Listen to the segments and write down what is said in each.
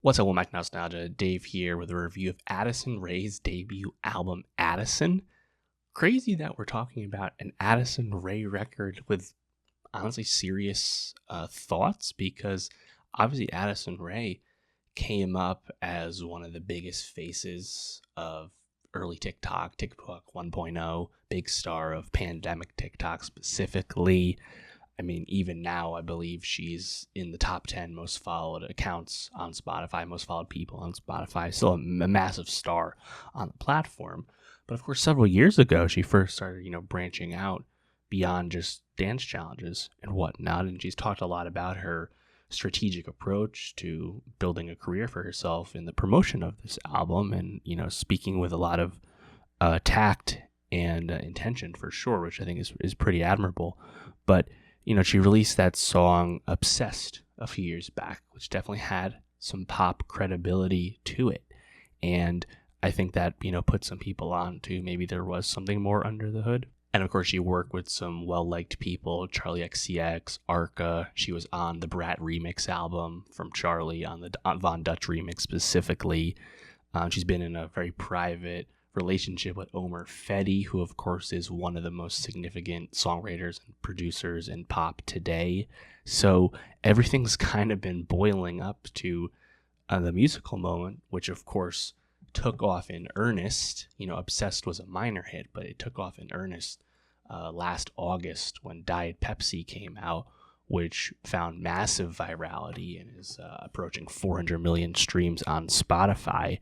What's up, Mike Nowstalgia? Dave here with a review of Addison Rae's debut album, Addison. Crazy that we're talking about an Addison Rae record with honestly serious thoughts, because obviously Addison Rae came up as one of the biggest faces of early TikTok 1.0, big star of pandemic TikTok specifically. I mean, even now, I believe she's in the top 10 most followed accounts on Spotify, most followed people on Spotify. Still a massive star on the platform. But of course, several years ago, she first started, branching out beyond just dance challenges and whatnot. And she's talked a lot about her strategic approach to building a career for herself in the promotion of this album, and, speaking with a lot of tact and intention for sure, which I think is pretty admirable. But she released that song Obsessed a few years back, which definitely had some pop credibility to it. And I think that, put some people on to maybe there was something more under the hood. And of course, she worked with some well-liked people, Charlie XCX, Arca. She was on the Brat remix album from Charlie, on the Von Dutch remix specifically. She's been in a very private relationship with Omer Fedi, who of course is one of the most significant songwriters and producers in pop today. So everything's kind of been boiling up to the musical moment, which of course took off in earnest. Obsessed was a minor hit, but it took off in earnest last August when Diet Pepsi came out, which found massive virality and is approaching 400 million streams on Spotify.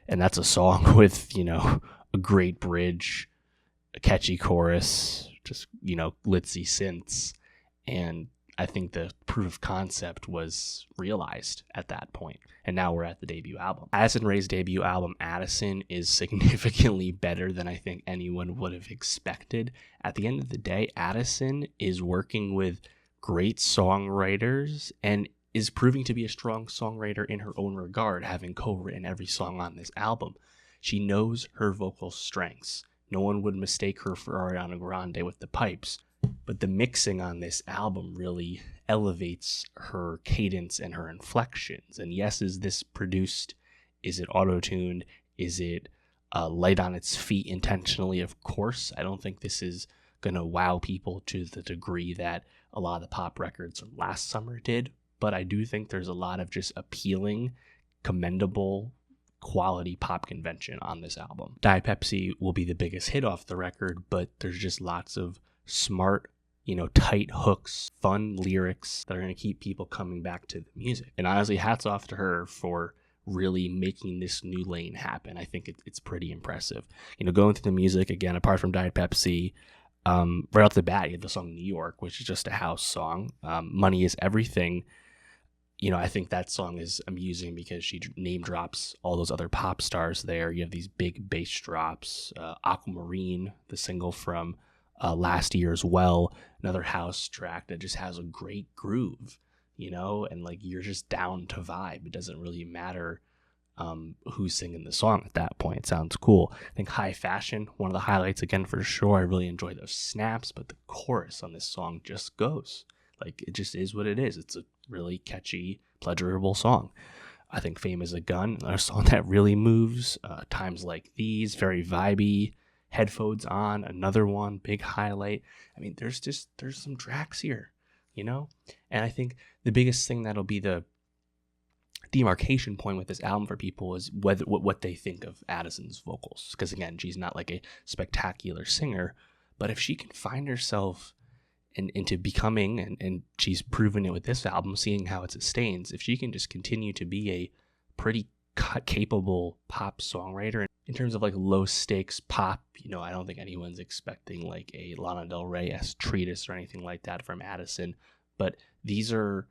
And that's a song with, a great bridge, a catchy chorus, just, glitzy synths. And I think the proof of concept was realized at that point. And now we're at the debut album. Addison Rae's debut album, Addison, is significantly better than I think anyone would have expected. At the end of the day, Addison is working with great songwriters and is proving to be a strong songwriter in her own regard, having co-written every song on this album. She knows her vocal strengths. No one would mistake her for Ariana Grande with the pipes, but the mixing on this album really elevates her cadence and her inflections. And yes, is this produced? Is it auto-tuned? Is it light on its feet intentionally? Of course. I don't think this is going to wow people to the degree that a lot of the pop records from last summer did. But I do think there's a lot of just appealing, commendable, quality pop convention on this album. Diet Pepsi will be the biggest hit off the record, but there's just lots of smart, tight hooks, fun lyrics that are going to keep people coming back to the music. And honestly, hats off to her for really making this new lane happen. I think it's pretty impressive. Going through the music, again, apart from Diet Pepsi, right off the bat, you have the song New York, which is just a house song. Money is Everything. I think that song is amusing because she name drops all those other pop stars there. You have these big bass drops. Aquamarine, the single from last year as well, another house track that just has a great groove, and like you're just down to vibe. It doesn't really matter who's singing the song at that point. It sounds cool. I think High Fashion, one of the highlights again for sure. I really enjoy those snaps, but the chorus on this song just goes. Like, it just is what it is. It's a really catchy, pleasurable song. I think Fame is a Gun, another song that really moves. Times Like These, very vibey. Headphones On, another one, big highlight. I mean, there's some tracks here, And I think the biggest thing that'll be the demarcation point with this album for people is what they think of Addison's vocals. Because again, she's not like a spectacular singer, but if she can find herself into becoming, and she's proven it with this album, seeing how it sustains, if she can just continue to be a pretty capable pop songwriter in terms of like low stakes pop, I don't think anyone's expecting like a Lana Del Rey-esque treatise or anything like that from Addison, but these are,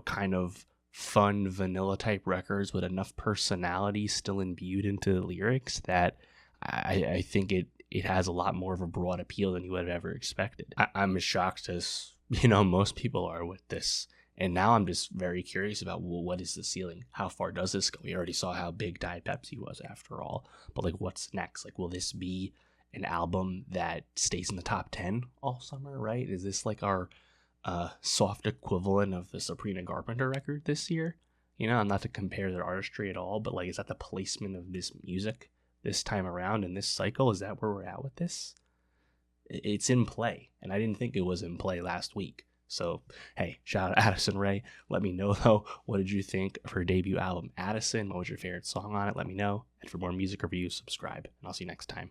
kind of fun vanilla type records with enough personality still imbued into the lyrics that I think it has a lot more of a broad appeal than you would have ever expected. I'm as shocked as, most people are with this. And now I'm just very curious about, well, what is the ceiling? How far does this go? We already saw how big Diet Pepsi was after all. But like, what's next? Like, will this be an album that stays in the top 10 all summer, right? Is this like our soft equivalent of the Sabrina Carpenter record this year? You know, not to compare their artistry at all, but like, is that the placement of this music this time around in this cycle? Is that where we're at with this? It's in play, and I didn't think it was in play last week. So, hey, shout out Addison Rae. Let me know, though, what did you think of her debut album, Addison? What was your favorite song on it? Let me know. And for more music reviews, subscribe, and I'll see you next time.